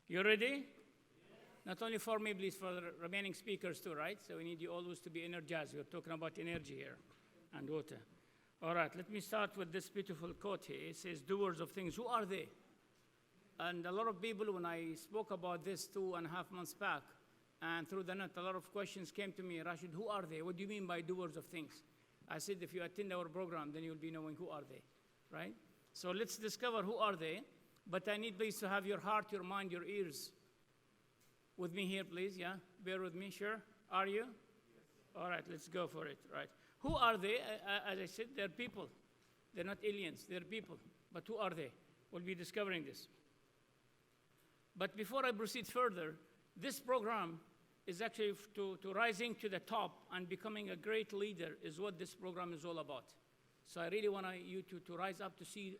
You ready? Not only for me, please, for the remaining speakers too, right? So we need you always to be energized. We're talking about energy here and water. All right, let me start with this beautiful quote here. It says, doers of things. Who are they? And a lot of people, when I spoke about this 2.5 months back, and through the net, a lot of questions came to me. Rashid, who are they? What do you mean by doers of things? I said, if you attend our program, then you'll be knowing who are they, right? So let's discover who are they. But I need please to have your heart, your mind, your ears with me here, please, yeah? Bear with me, sure? Are you? Yes. All right, let's go for it, right? Who are they? As I said, they're people. They're not aliens, they're people. But who are they? We'll be discovering this. But before I proceed further, this program is actually to rising to the top and becoming a great leader is what this program is all about. So I really want you to rise up to see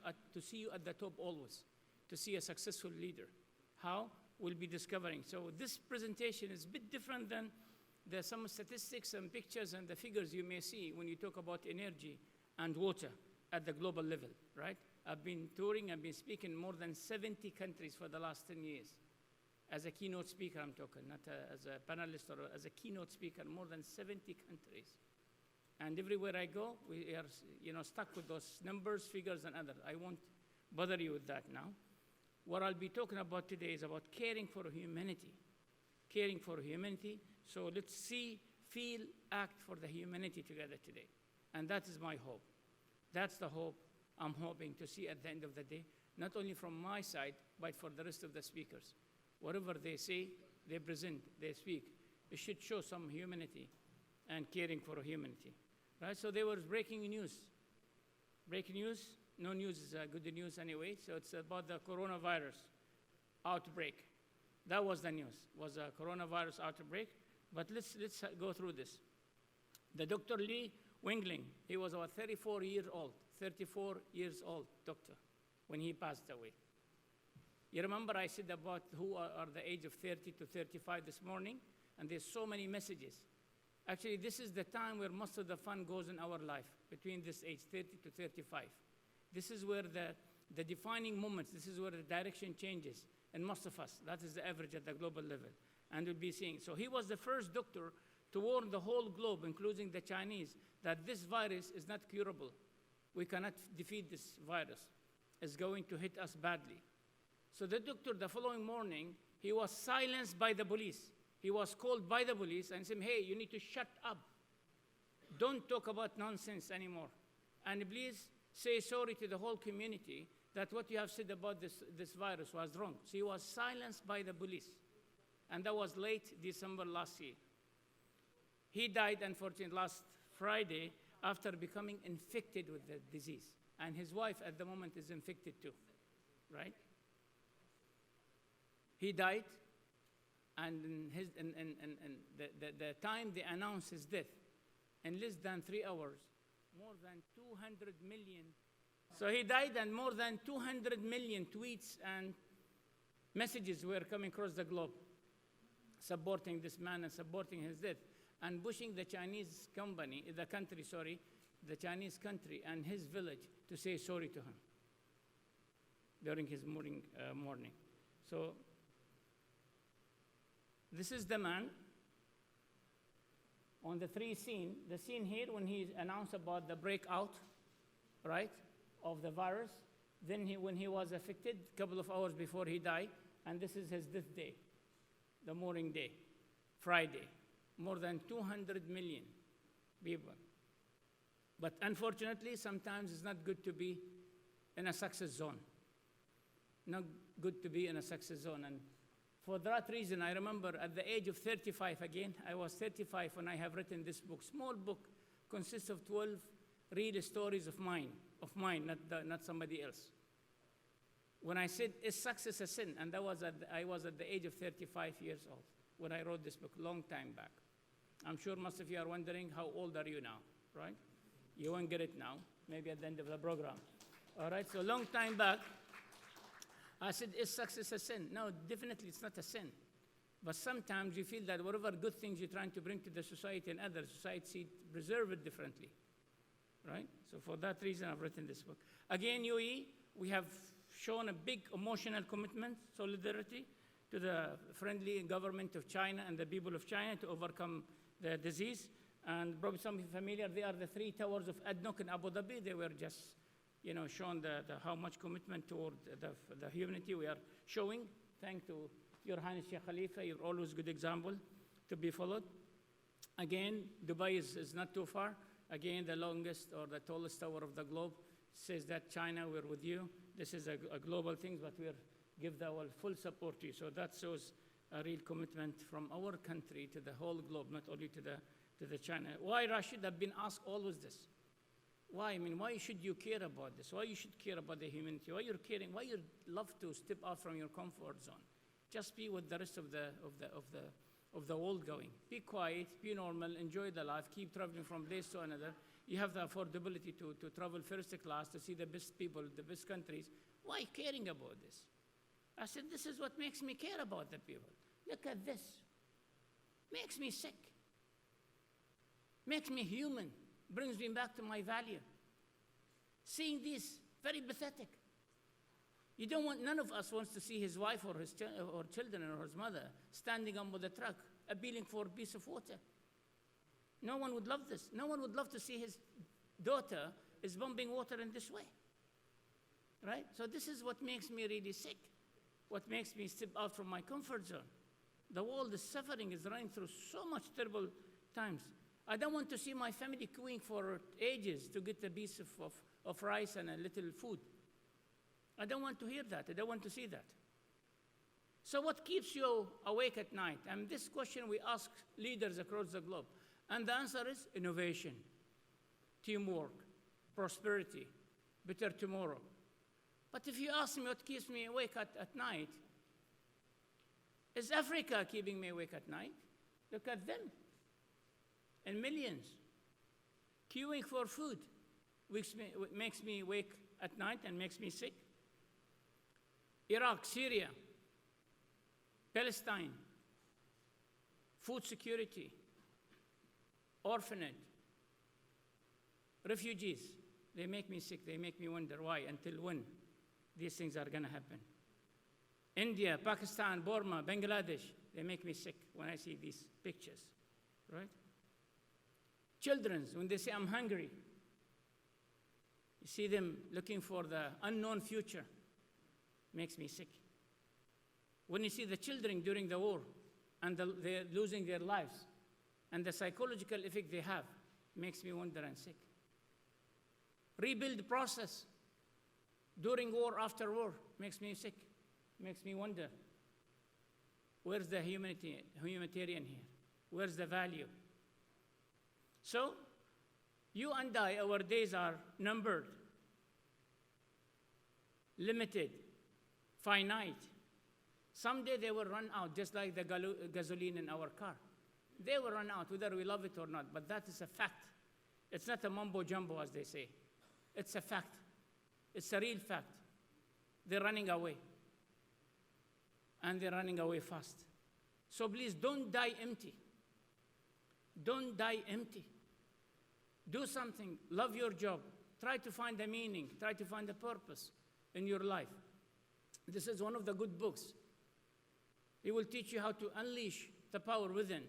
you at the top always, to see a successful leader. How? We'll be discovering. So this presentation is a bit different than some statistics and pictures and the figures you may see when you talk about energy and water at the global level, right? I've been touring, I've been speaking in more than 70 countries for the last 10 years. As a keynote speaker, I'm talking, not as a panelist or as a keynote speaker, more than 70 countries. And everywhere I go, we are stuck with those numbers, figures, and others. I won't bother you with that now. What I'll be talking about today is about caring for humanity. Caring for humanity. So let's see, feel, act for the humanity together today. And that is my hope. That's the hope I'm hoping to see at the end of the day, not only from my side, but for the rest of the speakers. Whatever they say, they present, they speak, it should show some humanity and caring for humanity. Right? So there was breaking news. Breaking news, no news is good news anyway, so it's about the coronavirus outbreak. That was the news, was a coronavirus outbreak. But let's go through this. The Dr. Lee Wingling, he was about 34 years old doctor, when he passed away. You remember I said about who are the age of 30 to 35 this morning? And there's so many messages. Actually, this is the time where most of the fun goes in our life, between this age, 30 to 35. This is where the defining moments, this is where the direction changes. And most of us, that is the average at the global level. And we'll be seeing. So he was the first doctor to warn the whole globe, including the Chinese, that this virus is not curable. We cannot defeat this virus. It's going to hit us badly. So the doctor, the following morning, he was silenced by the police. He was called by the police and said, hey, you need to shut up. Don't talk about nonsense anymore. And please say sorry to the whole community that what you have said about this virus was wrong. So he was silenced by the police. And that was late December last year. He died, unfortunately, last Friday after becoming infected with the disease. And his wife at the moment is infected too, right? He died, and the time they announced his death, in less than 3 hours, more than 200 million. So he died, and more than 200 million tweets and messages were coming across the globe, supporting this man and supporting his death, and pushing the Chinese the Chinese country and his village to say sorry to him during his morning. So this is the man on the scene. The scene here when he announced about the breakout, right, of the virus. Then when he was affected, a couple of hours before he died, and this is his death day, the morning day, Friday. More than 200 million people. But unfortunately, sometimes it's not good to be in a success zone. Not good to be in a success zone. And for that reason, I remember at the age of 35, again, I was 35 when I have written this book. Small book, consists of 12 real stories of mine, not somebody else. When I said, is success a sin? And I was at the age of 35 years old when I wrote this book, long time back. I'm sure most of you are wondering, how old are you now, right? You won't get it now, maybe at the end of the program. All right, so long time back, I said, is success a sin? No, definitely it's not a sin. But sometimes you feel that whatever good things you're trying to bring to the society and other society, preserve it differently, right? So for that reason, I've written this book. Again, UAE, we have shown a big emotional commitment, solidarity, to the friendly government of China and the people of China to overcome the disease. And probably some of you are familiar, they are the three towers of ADNOC in Abu Dhabi. They were just, shown how much commitment toward the humanity we are showing. Thanks to Your Highness Sheikh Khalifa, you're always a good example to be followed. Again, Dubai is not too far. Again, the longest or the tallest tower of the globe says that China, we're with you. This is a global thing, but we're give our full support to you. So that shows a real commitment from our country to the whole globe, not only to the China. Why, Rashid? I've been asked always this. Why? I mean, why should you care about this? Why you should care about the humanity? Why you're caring? Why you love to step out from your comfort zone? Just be with the rest of the world going. Be quiet, be normal, enjoy the life, keep traveling from place to another. You have the affordability to travel first class, to see the best people, the best countries. Why caring about this? I said, this is what makes me care about the people. Look at this. Makes me sick. Makes me human. Brings me back to my value. Seeing this, very pathetic. You don't want, none of us wants to see his wife or his or children or his mother standing under the truck, appealing for a piece of water. No one would love this. No one would love to see his daughter is pumping water in this way. Right? So this is what makes me really sick. What makes me step out from my comfort zone. The world is suffering, is running through so much terrible times. I don't want to see my family queuing for ages to get a piece of rice and a little food. I don't want to hear that. I don't want to see that. So what keeps you awake at night? And this question we ask leaders across the globe. And the answer is innovation, teamwork, prosperity, better tomorrow. But if you ask me what keeps me awake at night, is Africa keeping me awake at night? Look at them. In millions, queuing for food, which makes me wake at night and makes me sick. Iraq, Syria, Palestine, food security, orphanage, refugees, they make me sick. They make me wonder why, until when these things are going to happen. India, Pakistan, Burma, Bangladesh, they make me sick when I see these pictures, right? Children, when they say, I'm hungry, you see them looking for the unknown future, makes me sick. When you see the children during the war and they're losing their lives and the psychological effect they have, makes me wonder and sick. Rebuild process during war, after war, makes me sick, makes me wonder. Where's the humanitarian here? Where's the value? So, you and I, our days are numbered, limited, finite. Someday they will run out, just like the gasoline in our car. They will run out, whether we love it or not, but that is a fact. It's not a mumbo jumbo, as they say. It's a fact. It's a real fact. They're running away. And they're running away fast. So please, don't die empty. Don't die empty. Do something. Love your job. Try to find a meaning. Try to find a purpose in your life. This is one of the good books. It will teach you how to unleash the power within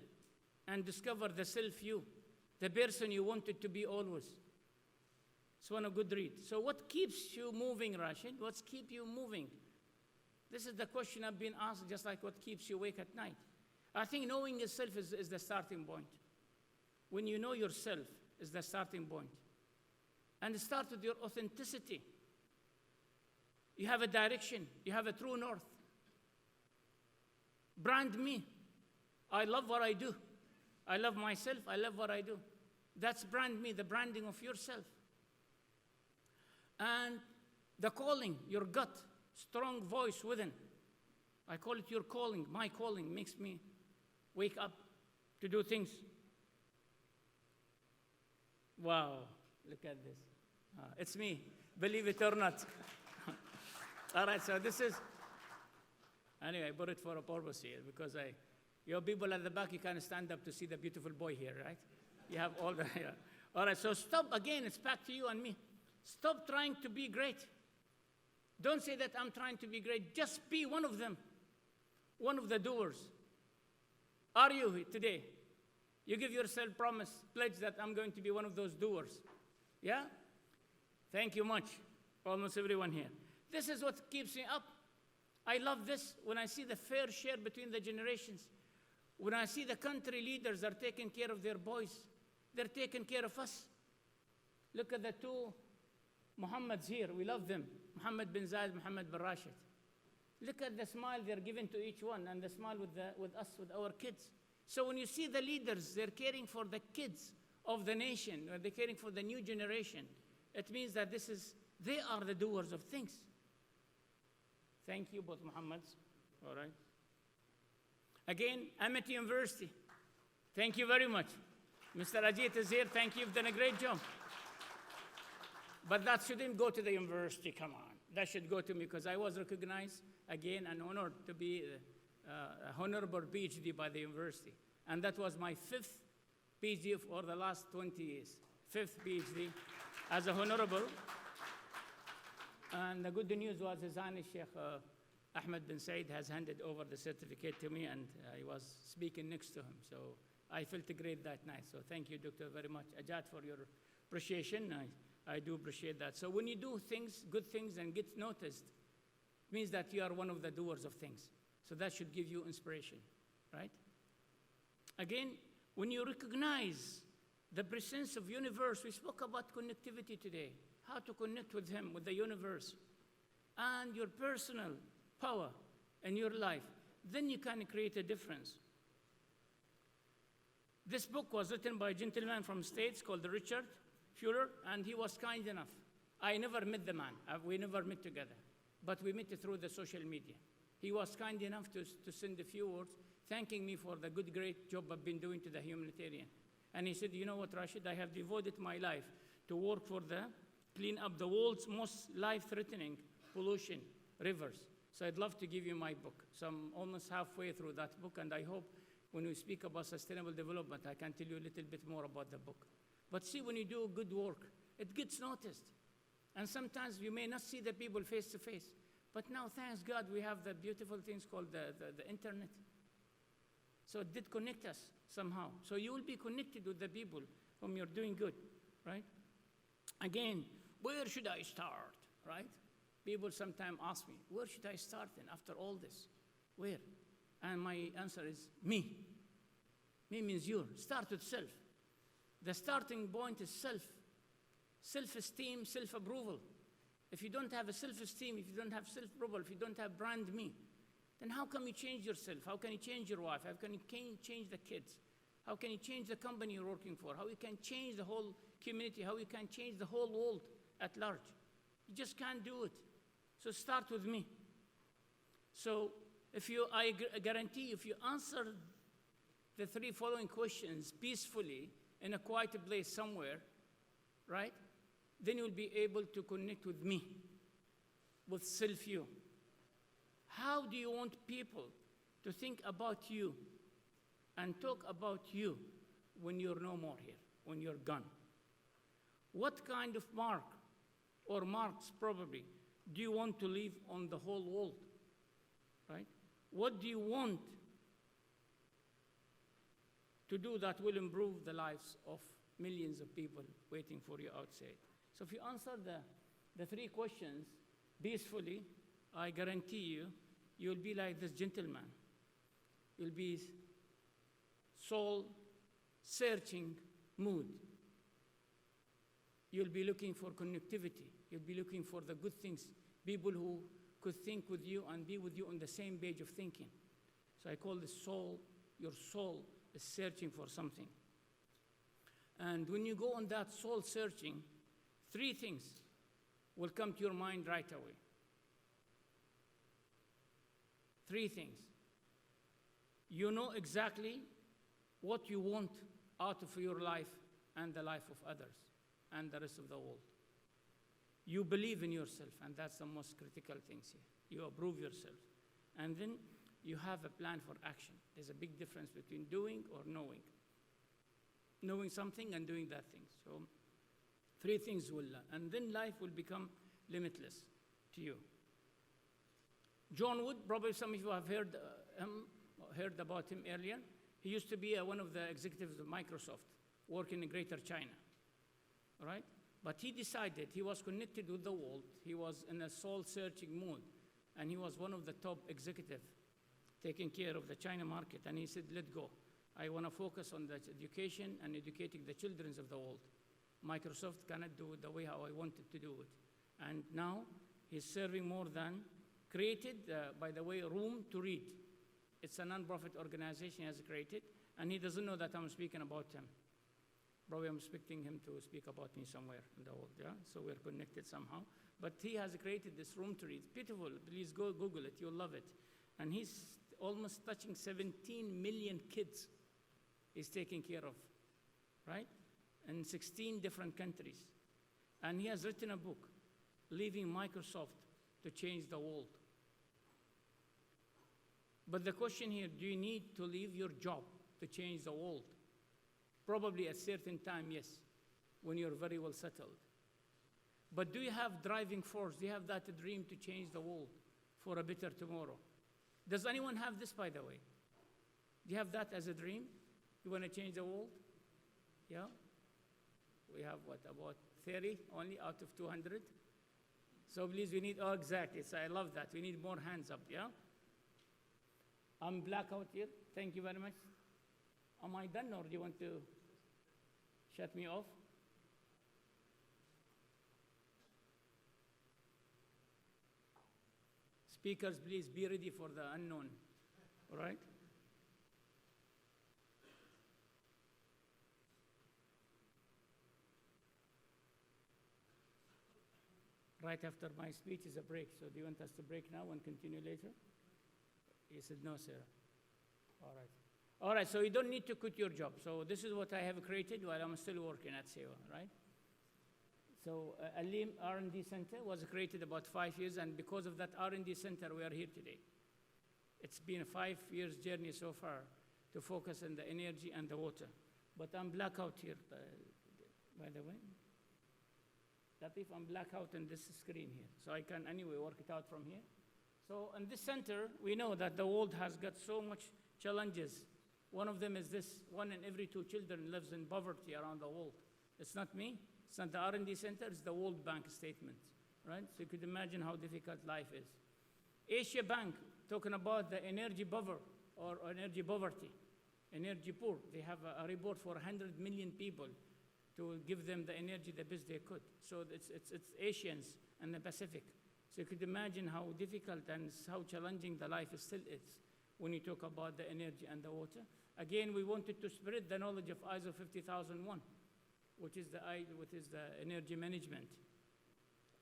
and discover the self-you, the person you wanted to be always. It's one of good read. So what keeps you moving, Rashid? What keeps you moving? This is the question I've been asked, just like what keeps you awake at night. I think knowing yourself is the starting point. When you know yourself is the starting point. And start with your authenticity. You have a direction. You have a true north. Brand me. I love what I do. I love myself. I love what I do. That's brand me, the branding of yourself. And the calling, your gut, strong voice within. I call it your calling. My calling makes me wake up to do things. Wow, look at this. It's me, believe it or not. All right, so this is, anyway, I brought it for a purpose here because your people at the back, you can't stand up to see the beautiful boy here, right? You have all the, yeah. All right, so stop again, it's back to you and me. Stop trying to be great. Don't say that I'm trying to be great. Just be one of them. one of the doers. Are you today? You give yourself promise, pledge that I'm going to be one of those doers. Yeah? Thank you much, almost everyone here. This is what keeps me up. I love this when I see the fair share between the generations. When I see the country leaders are taking care of their boys, they're taking care of us. Look at the two Muhammads here. We love them. Muhammad bin Zayed, Muhammad bin Rashid. Look at the smile they're giving to each one and the smile with us, with our kids. So when you see the leaders, they're caring for the kids of the nation, or they're caring for the new generation, it means that they are the doers of things. Thank you, both Muhammads. All right. Again, Amity University. Thank you very much. Mr. Ajit is here. Thank you. You've done a great job. But that shouldn't go to the university. Come on. That should go to me because I was recognized, again, and honored to be a honorable PhD by the university. And that was my 5th PhD for the last 20 years. 5th PhD as a honorable. And the good news was His Highness Sheikh Ahmed bin Said has handed over the certificate to me, and I was speaking next to him. So I felt great that night. So thank you, Doctor, very much. Ajat, for your appreciation. I do appreciate that. So when you do things, good things, and get noticed, it means that you are one of the doers of things. So that should give you inspiration, right? Again, when you recognize the presence of universe, we spoke about connectivity today, how to connect with him, with the universe, and your personal power in your life, then you can create a difference. This book was written by a gentleman from States called Richard Fuller, and he was kind enough. I never met the man. We never met together, but we met through the social media. He was kind enough to send a few words thanking me for the good, great job I've been doing to the humanitarian. And he said, you know what, Rashid, I have devoted my life to work for clean up the world's most life-threatening pollution, rivers. So I'd love to give you my book. So I'm almost halfway through that book, and I hope when we speak about sustainable development, I can tell you a little bit more about the book. But see, when you do good work, it gets noticed. And sometimes you may not see the people face to face. But now, thanks God, we have the beautiful things called the internet. So it did connect us somehow. So you will be connected with the people whom you're doing good, right? Again, where should I start, right? People sometimes ask me, where should I start then after all this? Where? And my answer is me. Me means you. Start with self. The starting point is self. Self-esteem, self-approval. If you don't have a self-esteem, if you don't have self-approval, if you don't have brand me, then how can you change yourself? How can you change your wife? How can you change the kids? How can you change the company you're working for? How you can change the whole community? How you can change the whole world at large? You just can't do it. So start with me. So I guarantee if you answer the 3 following questions peacefully in a quiet place somewhere, right? Then you'll be able to connect with me, with self-you. How do you want people to think about you and talk about you when you're no more here, when you're gone? What kind of mark, or marks probably, do you want to leave on the whole world, right? What do you want to do that will improve the lives of millions of people waiting for you outside? So if you answer the 3 questions peacefully, I guarantee you, you'll be like this gentleman. You'll be soul-searching mood. You'll be looking for connectivity. You'll be looking for the good things, people who could think with you and be with you on the same page of thinking. So I call this soul, your soul is searching for something. And when you go on that soul searching, 3 things will come to your mind right away. 3 things. You know exactly what you want out of your life and the life of others and the rest of the world. You believe in yourself, and that's the most critical things here. You approve yourself. And then you have a plan for action. There's a big difference between doing or knowing. Knowing something and doing that thing. So 3 things will learn. And then life will become limitless to you. John Wood, probably some of you have heard heard about him earlier. He used to be one of the executives of Microsoft, working in Greater China, right? But he decided he was connected with the world. He was in a soul-searching mood, and he was one of the top executives taking care of the China market. And he said, let go. I want to focus on the education and educating the children of the world. Microsoft cannot do it the way how I wanted to do it. And now he's serving more than, created, by the way, Room to Read. It's a non-profit organization he has created, and he doesn't know that I'm speaking about him. Probably I'm expecting him to speak about me somewhere in the world, yeah? So we're connected somehow. But he has created this Room to Read. Beautiful. Please go Google it. You'll love it. And he's almost touching 17 million kids he's taking care of, right? In 16 different countries. And he has written a book, Leaving Microsoft to Change the World. But the question here, do you need to leave your job to change the world? Probably at a certain time, yes, when you're very well settled. But do you have driving force? Do you have that dream to change the world for a better tomorrow? Does anyone have this, by the way? Do you have that as a dream? You want to change the world? Yeah? We have, what, about 30 only out of 200? So please, we need, oh, exactly. So I love that. We need more hands up, yeah? I'm black out here. Thank you very much. Am I done, or do you want to shut me off? Speakers, please be ready for the unknown, all right? Right after my speech is a break, so do you want us to break now and continue later? He said, no, sir. All right. All right, so you don't need to quit your job. So this is what I have created while I'm still working at SEWA, right? So Alleem R&D Center was created about 5 years, and because of that R&D Center, we are here today. It's been a 5 years journey so far to focus on the energy and the water. But I'm black out here, by the way. Latif, I'm black out on this screen here, so I can anyway work it out from here. So in this center, we know that the world has got so much challenges. One of them is this: 1 in every 2 children lives in poverty around the world. It's not me, it's not the R&D Center, it's the World Bank statement, right? So you could imagine how difficult life is. Asia Bank, talking about the energy poverty, or energy poverty, energy poor. They have a report for 100 million people to give them the energy the best they could. So it's Asians and the Pacific. So you could imagine how difficult and how challenging the life still is when you talk about the energy and the water. Again, we wanted to spread the knowledge of ISO 50001, which is the energy management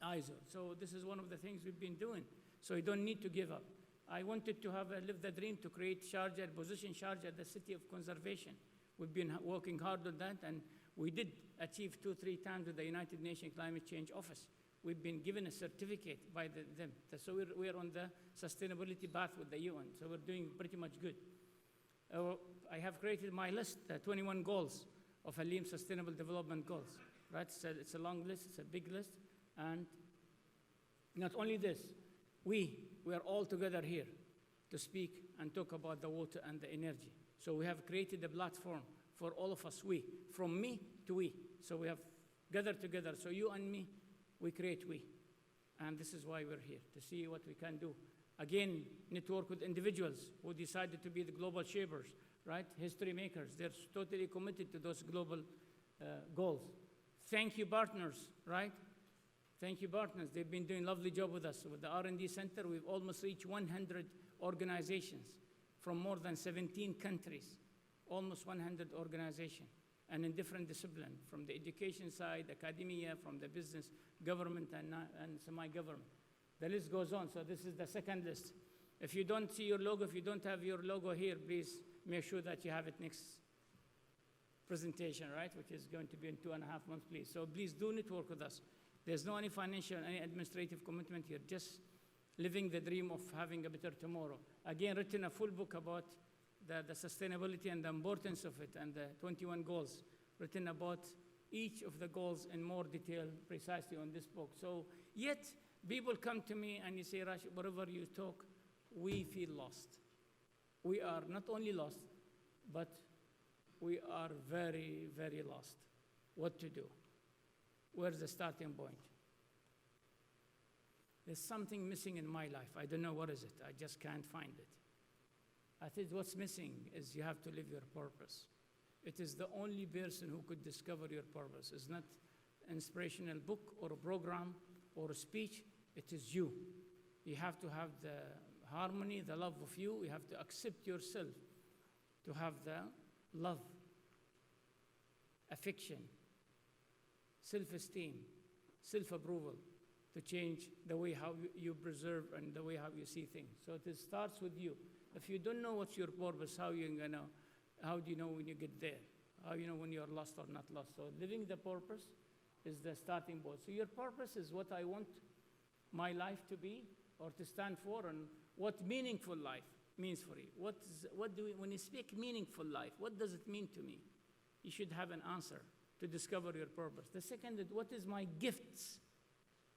ISO. So this is one of the things we've been doing. So you don't need to give up. I wanted to live the dream to create Sharjah, position Sharjah, the city of conservation. We've been working hard on that, and we did achieve 2-3 times with the United Nations Climate Change Office. We've been given a certificate by them. So we're on the sustainability path with the UN. So we're doing pretty much good. I have created my list, 21 goals of Alleem Sustainable Development Goals. Right? It's a long list, it's a big list. And not only this, we are all together here to speak and talk about the water and the energy. So we have created a platform for all of us, we, from me to we. So we have gathered together. So you and me, we create we. And this is why we're here, to see what we can do. Again, network with individuals who decided to be the global shapers, right? History makers. They're totally committed to those global goals. Thank you, partners, right? Thank you, partners. They've been doing a lovely job with us. With the R&D Center, we've almost reached 100 organizations from more than 17 countries, almost 100 organizations, and in different disciplines, from the education side, academia, from the business, government, and semi-government. The list goes on, so this is the second list. If you don't see your logo, if you don't have your logo here, please make sure that you have it next presentation, right, which is going to be in 2.5 months, please. So please do network with us. There's no any financial, any administrative commitment here, just living the dream of having a better tomorrow. Again, written a full book about the sustainability and the importance of it, and the 21 goals, written about each of the goals in more detail precisely on this book. So yet, people come to me and you say, Rashid, wherever you talk, we feel lost. we are not only lost, but we are very, very lost. What to do? Where's the starting point? There's something missing in my life. I don't know what is it. I just can't find it. I think what's missing is you have to live your purpose. It is the only person who could discover your purpose. It's not an inspirational book or a program or a speech. It is you. You have to have the harmony, the love of you. You have to accept yourself to have the love, affection, self-esteem, self-approval, to change the way how you preserve and the way how you see things. So it starts with you. If you don't know what's your purpose, how do you know when you get there? How you know when you're lost or not lost? So living the purpose is the starting point. So your purpose is what I want my life to be or to stand for, and what meaningful life means for you. When you speak meaningful life, what does it mean to me? You should have an answer to discover your purpose. The second is, what is my gifts?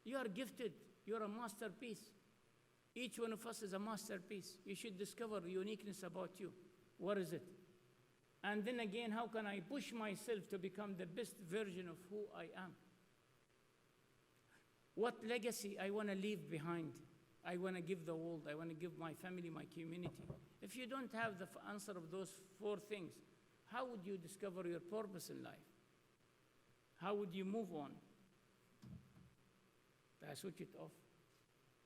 You are gifted. You are a masterpiece. Each one of us is a masterpiece. You should discover uniqueness about you. What is it? And then again, how can I push myself to become the best version of who I am? What legacy I want to leave behind? I want to give the world. I want to give my family, my community. If you don't have the answer of those four things, how would you discover your purpose in life? How would you move on? I switch it off.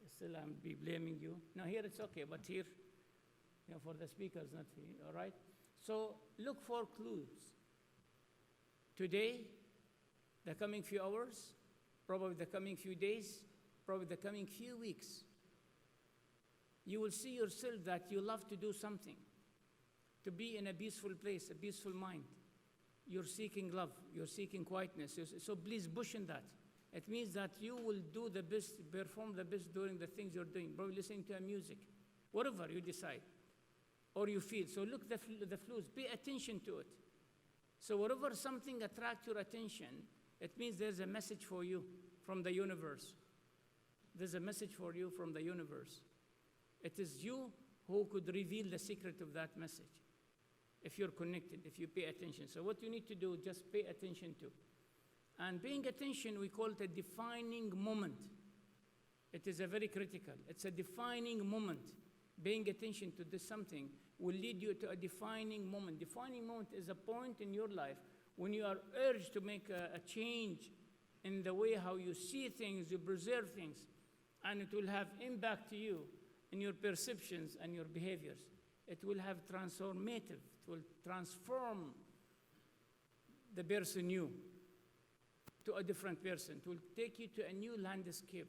Still, I'm be blaming you. No, here it's okay, but here, for the speakers, not here, all right? So look for clues. Today, the coming few hours, probably the coming few days, probably the coming few weeks, you will see yourself that you love to do something, to be in a peaceful place, a peaceful mind. You're seeking love, you're seeking quietness, so please push in that. It means that you will do the best, perform the best during the things you're doing, probably listening to a music, whatever you decide, or you feel. So look the clues, pay attention to it. So whatever something attracts your attention, it means there's a message for you from the universe. There's a message for you from the universe. It is you who could reveal the secret of that message, if you're connected, if you pay attention. So what you need to do, just pay attention to. And paying attention, we call it a defining moment. It is a very critical. It's a defining moment. Paying attention to this something will lead you to a defining moment. Defining moment is a point in your life when you are urged to make a change in the way how you see things, you preserve things, and it will have impact to you in your perceptions and your behaviors. It will have transformative. It will transform the person you to a different person. It will take you to a new landscape.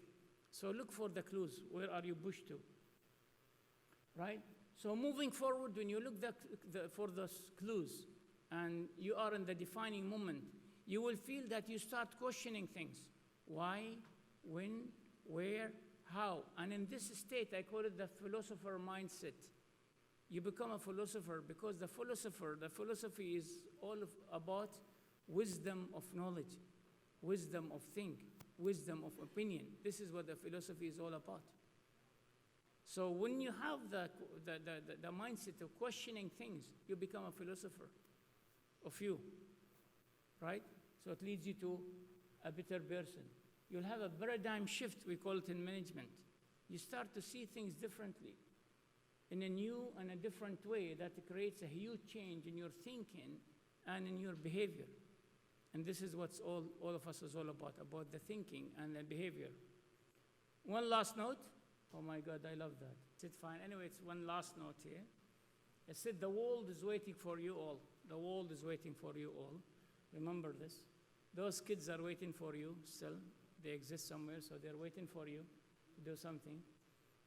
So look for the clues. Where are you pushed to? Right? So moving forward, when you look for those clues and you are in the defining moment, you will feel that you start questioning things. Why, when, where, how? And in this state, I call it the philosopher mindset. You become a philosopher because the philosophy is all about wisdom of knowledge, wisdom of think, wisdom of opinion. This is what the philosophy is all about. So when you have the mindset of questioning things, you become a philosopher of you, right? So it leads you to a better person. You'll have a paradigm shift, we call it in management. You start to see things differently in a new and a different way that creates a huge change in your thinking and in your behavior. And this is what all of us is all about the thinking and the behavior. One last note. Oh my God, I love that. Is it fine? Anyway, it's one last note here. It said, the world is waiting for you all. The world is waiting for you all. Remember this. Those kids are waiting for you still. They exist somewhere, so they're waiting for you to do something.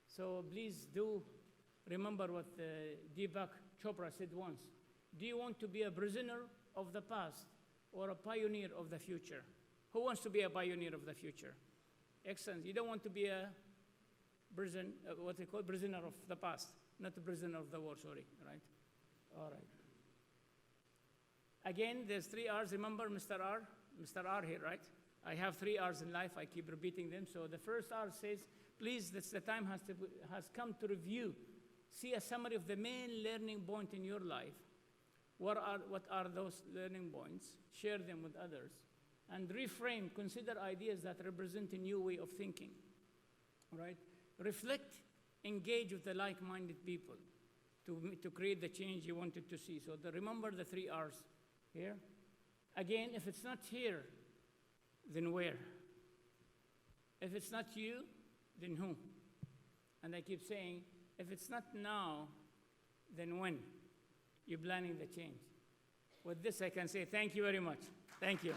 So please do remember what Deepak Chopra said once. Do you want to be a prisoner of the past or a pioneer of the future? Who wants to be a pioneer of the future? Excellent. You don't want to be a prisoner of the past, not a prisoner of the war, sorry, right? All right. Again, there's 3 R's. Remember Mr. R? Mr. R here, right? I have 3 R's in life. I keep repeating them. So the first R says, please, the time has come to review see a summary of the main learning point in your life. What are those learning points? Share them with others. And reframe, consider ideas that represent a new way of thinking. All right? Reflect, engage with the like-minded people to create the change you wanted to see. So remember the 3 R's here. Again, if it's not here, then where? If it's not you, then who? And I keep saying, if it's not now, then when? You're planning the change. With this, I can say thank you very much. Thank you.